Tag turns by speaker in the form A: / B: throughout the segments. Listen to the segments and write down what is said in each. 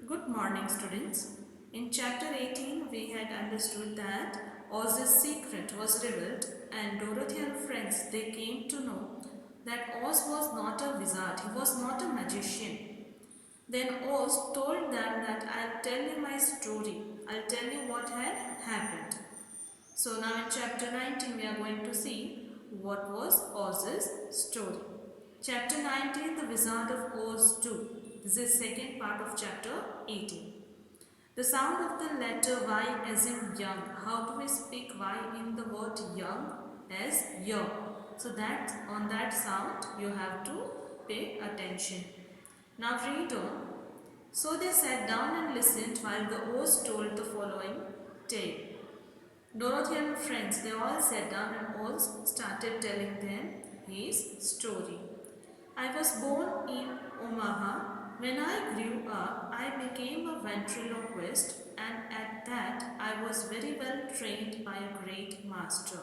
A: Good morning, students. In chapter 18, we had understood that Oz's secret was revealed, and Dorothy and friends they came to know that Oz was not a wizard, he was not a magician. Then Oz told them that I'll tell you my story, I'll tell you what had happened. So now in chapter 19, we are going to see what was Oz's story. Chapter 19, The Wizard of Oz 2. This is second part of chapter 18. The sound of the letter Y as in young. How do we speak Y in the word young as young? So that on that sound you have to pay attention. Now read on. So they sat down and listened while the Oz told the following tale. Dorothy and friends, they all sat down and Oz started telling them his story. I was born in Omaha. When I grew up, I became a ventriloquist, and at that, I was very well trained by a great master.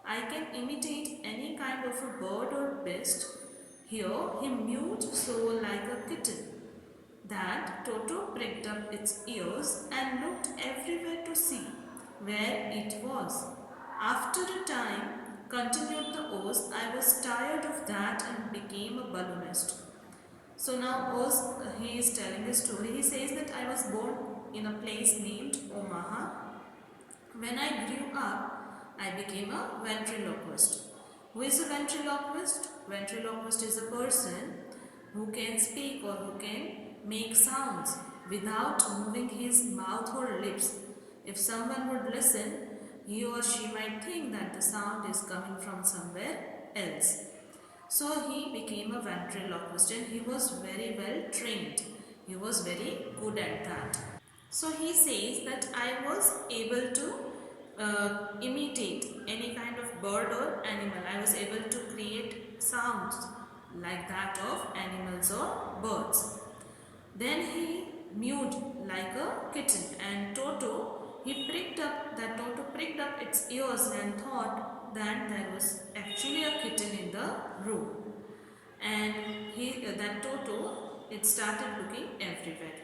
A: I can imitate any kind of a bird or beast. Here, he mewed so like a kitten that Toto pricked up its ears and looked everywhere to see where it was. After a time, continued the Oz, I was tired of that and became a balloonist. So now Oz, he is telling the story. He says that I was born in a place named Omaha. When I grew up, I became a ventriloquist. Who is a ventriloquist? Ventriloquist is a person who can speak or who can make sounds without moving his mouth or lips. If someone would listen, he or she might think that the sound is coming from somewhere else. So he became a ventriloquist and he was very well trained. He was very good at that. So he says that I was able to imitate any kind of bird or animal. I was able to create sounds like that of animals or birds. Then he mewed like a kitten, and Toto pricked up its ears and thought that there was actually a kitten in the room. And that Toto, it started looking everywhere.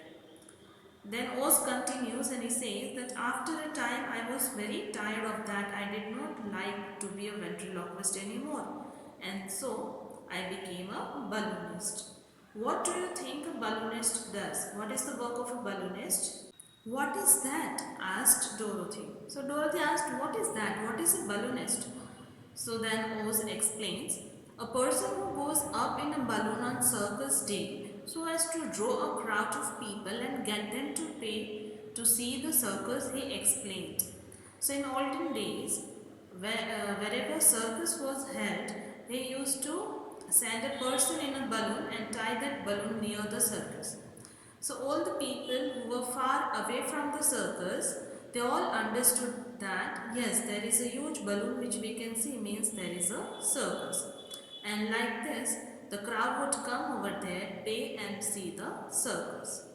A: Then Oz continues and he says that after a time I was very tired of that. I did not like to be a ventriloquist anymore. And so I became a balloonist. What do you think a balloonist does? What is the work of a balloonist? What is that? Asked Dorothy. So Dorothy asked, what is that? What is a balloonist? So then Oz explains, a person who goes up in a balloon on circus day so as to draw a crowd of people and get them to pay to see the circus, he explained. So in olden days, wherever circus was held, they used to send a person in a balloon and tie that balloon near the circus. So all the people who were far away from the circus, they all understood that yes, there is a huge balloon which we can see means there is a circus. And like this, the crowd would come over there, pay and see the circus.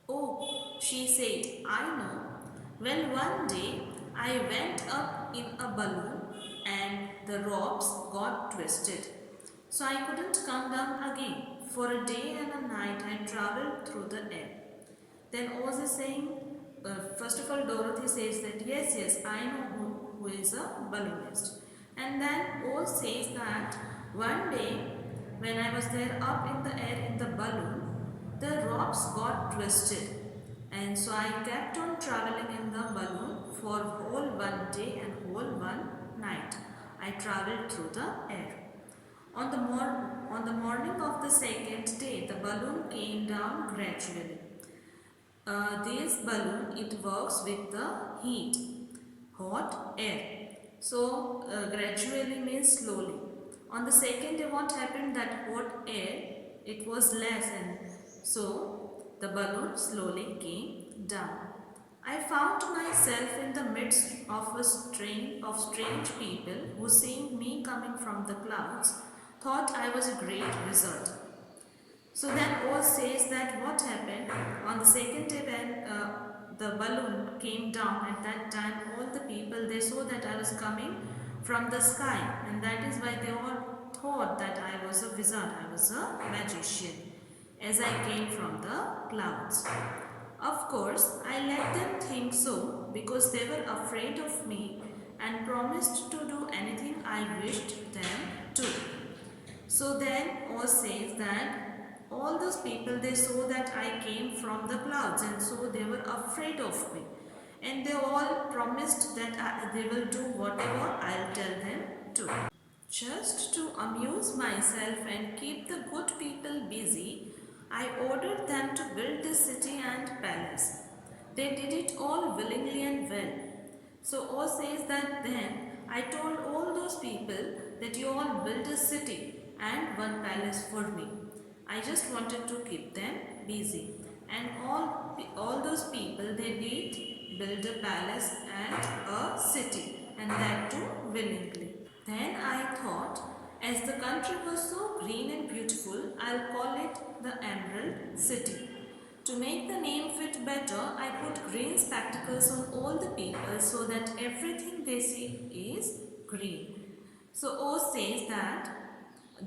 A: Oh, she said, I know. Well, one day I went up in a balloon and the ropes got twisted. So I couldn't come down again. For a day and a night I travelled through the air. Then Oz is saying, first of all Dorothy says that yes, I know who is a balloonist. And then Oz says that one day when I was there up in the air in the balloon, the ropes got twisted. And so I kept on travelling in the balloon for whole one day and whole one night. I travelled through the air. On the morning of the second day, the balloon came down gradually. This balloon, it works with the heat, hot air. So gradually means slowly. On the second day, what happened? That hot air, it was less, and so the balloon slowly came down. I found myself in the midst of a string of strange people who, seeing me coming from the clouds, thought I was a great wizard. So then Oz says that what happened on the second day when the balloon came down, at that time all the people, they saw that I was coming from the sky, and that is why they all thought that I was a wizard, I was a magician, as I came from the clouds. Of course, I let them think so because they were afraid of me and promised to do anything I wished them to. So then Oz says that all those people, they saw that I came from the clouds, and so they were afraid of me. And they all promised that they will do whatever I'll tell them to. Just to amuse myself and keep the good people busy, I ordered them to build this city and palace. They did it all willingly and well. So Oz says that then I told all those people that you all build a city and one palace for me. I just wanted to keep them busy. And all those people, they did build a palace and a city, and that too willingly. Then I thought, as the country was so green and beautiful, I'll call it the Emerald City. To make the name fit better, I put green spectacles on all the people so that everything they see is green. So Oz says that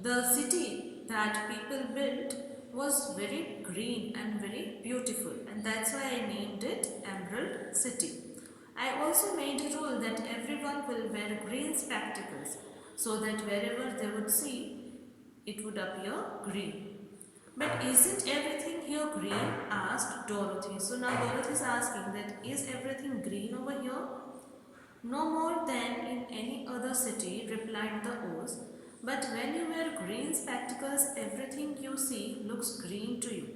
A: the city that people built was very green and very beautiful, and that's why I named it Emerald City. I also made a rule that everyone will wear green spectacles so that wherever they would see, it would appear green. But isn't everything here green? Asked Dorothy. So now Dorothy is asking that is everything green over here? No more than in any other city, replied the Oz. But when you wear green spectacles, everything you see looks green to you.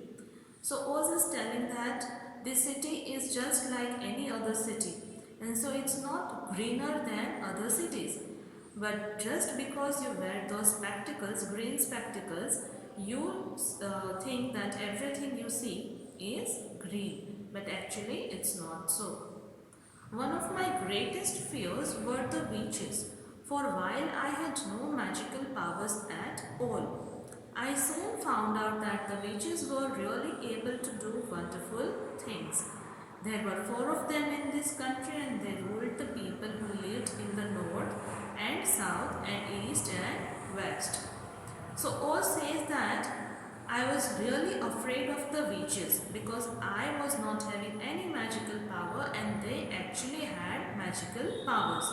A: So Oz is telling that this city is just like any other city, and so it's not greener than other cities. But just because you wear those spectacles, green spectacles, you think that everything you see is green, but actually it's not so. One of my greatest fears were the witches, for while I had no magical powers at all, I soon found out that the witches were really able to do wonderful things. There were four of them in this country, and they ruled the people who lived in the north and south and east and west. So Oz says that I was really afraid of the witches because I was not having any magical power and they actually had magical powers.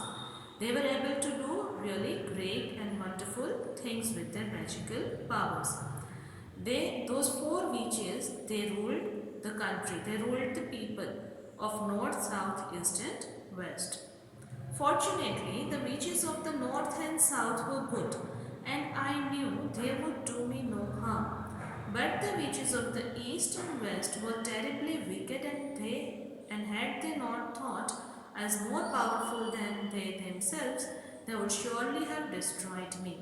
A: They were able to do really great and wonderful things with their magical powers. Those four witches, they ruled the country, they ruled the people of north, south, east and west. Fortunately, the witches of the north and south were good, and I knew they would do me no harm. But the witches of the east and west were terribly wicked, and had they not thought as more powerful than they themselves, they would surely have destroyed me.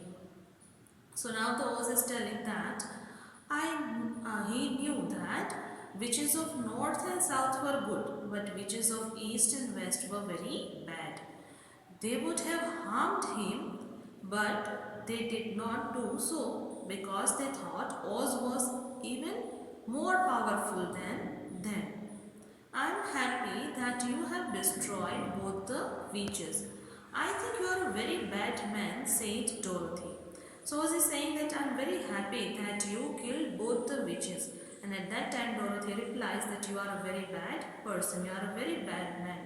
A: So now the Oz is telling that he knew that witches of north and south were good, but witches of east and west were very bad. They would have harmed him, but they did not do so because they thought Oz was even more powerful than them. I am happy that you have destroyed both the witches. I think you are a very bad man, said Dorothy. So Oz is saying that I am very happy that you killed both the witches. And at that time Dorothy replies that you are a very bad person, you are a very bad man.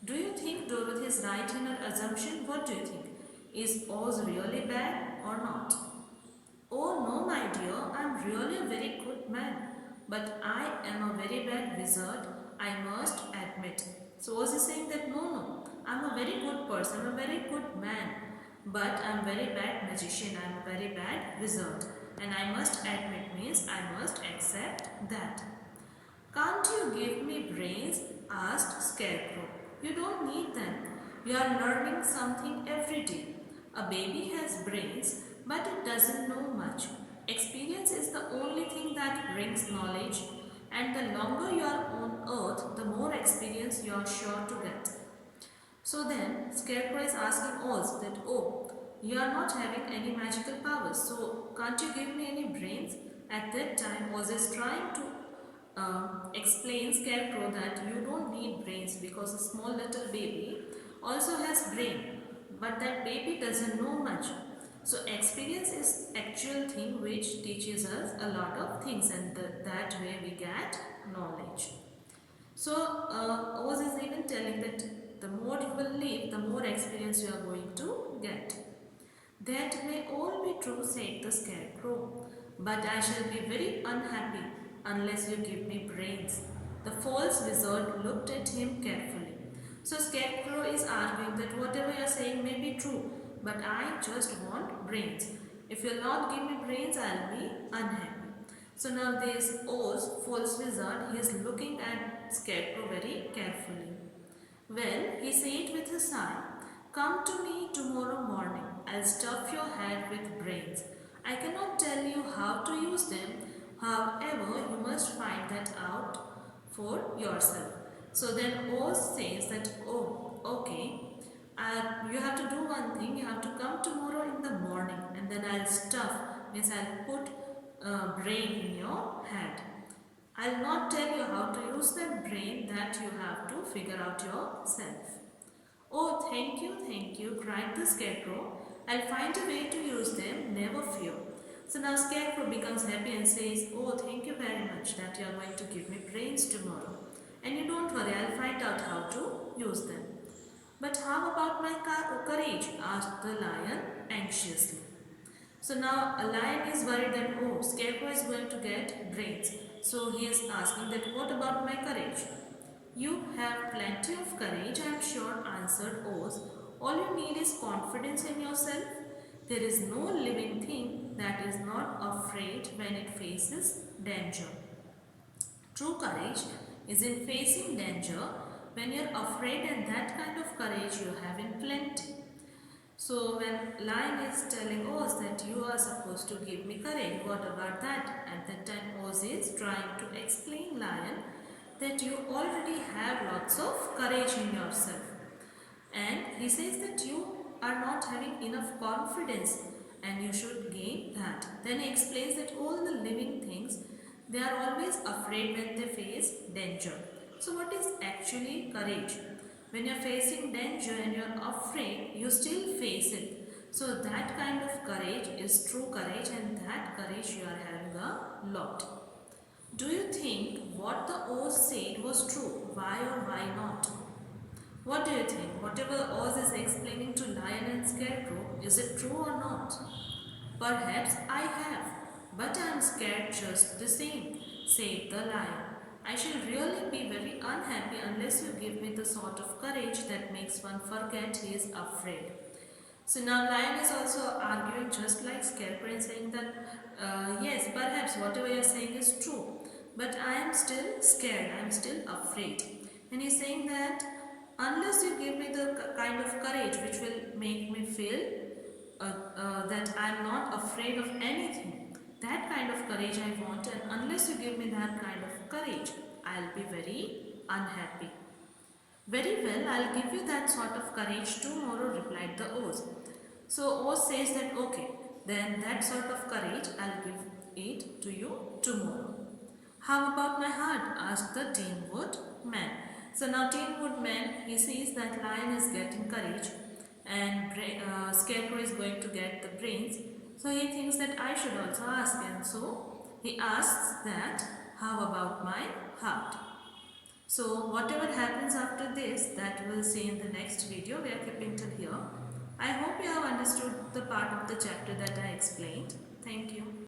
A: Do you think Dorothy is right in her assumption? What do you think? Is Oz really bad or not? Oh no, my dear, I am really a very good man. But I am a very bad wizard, I must admit. So Oz is saying that no, I am a very good person, a very good man. But I am a very bad magician, I am a very bad wizard. And I must admit means I must accept that. Can't you give me brains? Asked Scarecrow. You don't need them. You are learning something every day. A baby has brains, but it doesn't know much. Experience is the only thing that brings knowledge, and the longer you are on earth, the more experience you are sure to get. So then, Scarecrow is asking Oz that, oh, you are not having any magical powers, so can't you give me any brains? At that time, Oz is trying to explain Scarecrow that you don't need brains because a small little baby also has brain, but that baby doesn't know much. So experience is actual thing which teaches us a lot of things, and that way we get knowledge. live, the more experience you are going to get. That may all be true, said the Scarecrow, but I shall be very unhappy unless you give me brains. The false wizard looked at him carefully. So Scarecrow is arguing that whatever you are saying may be true, but I just want brains. If you'll not give me brains, I'll be unhappy. So now this Oz, false wizard, he is looking at Scarecrow very carefully. Well, he said with a sigh, come to me tomorrow morning. I'll stuff your head with brains. I cannot tell you how to use them. However, you must find that out for yourself. So then Oz says that, oh, okay. You have to do one thing. You have to come tomorrow in the morning, and then I'll stuff, means I'll put brain in your head. I'll not tell you how to use that brain, that you have to figure out yourself. Oh, thank you, cried the Scarecrow. I'll find a way to use them, never fear. So now Scarecrow becomes happy and says, oh, thank you very much that you are going to give me brains tomorrow. And you don't worry, I'll find out how to use them. But how about my courage? Asked the lion anxiously. So now a lion is worried that, oh, Scarecrow is going to get brains. So he is asking that, what about my courage? You have plenty of courage, I am sure, answered Oz. All you need is confidence in yourself. There is no living thing that is not afraid when it faces danger. True courage is in facing danger when you are afraid, and that kind of courage you have in plenty. So when Lion is telling Oz that you are supposed to give me courage, what about that? At that time Oz is trying to explain Lion that you already have lots of courage in yourself. And he says that you are not having enough confidence and you should gain that. Then he explains that all the living things, they are always afraid when they face danger. So what is actually courage? When you are facing danger and you are afraid, you still face it. So that kind of courage is true courage, and that courage you are having a lot. Do you think what the Oz said was true? Why or why not? What do you think? Whatever Oz is explaining to Lion and Scarecrow, is it true or not? Perhaps I have, but I am scared just the same, said the Lion. I shall really be very unhappy unless you give me the sort of courage that makes one forget he is afraid. So now Lion is also arguing just like Scarecrow and saying that yes, perhaps whatever you are saying is true, but I am still scared, I am still afraid. And he is saying that unless you give me the kind of courage which will make me feel that I am not afraid of anything, that kind of courage I want, and unless you give me that kind of courage, I'll be very unhappy. Very well, I'll give you that sort of courage tomorrow, replied the Oz. So Oz says that okay, then that sort of courage I'll give it to you tomorrow. How about my heart? Asked the Tin Wood Man. So now Tin Wood Man, he sees that Lion is getting courage and Scarecrow is going to get the brains. So he thinks that I should also ask, and so he asks that, how about my heart? So whatever happens after this, that we'll see in the next video. We are keeping till here. I hope you have understood the part of the chapter that I explained. Thank you.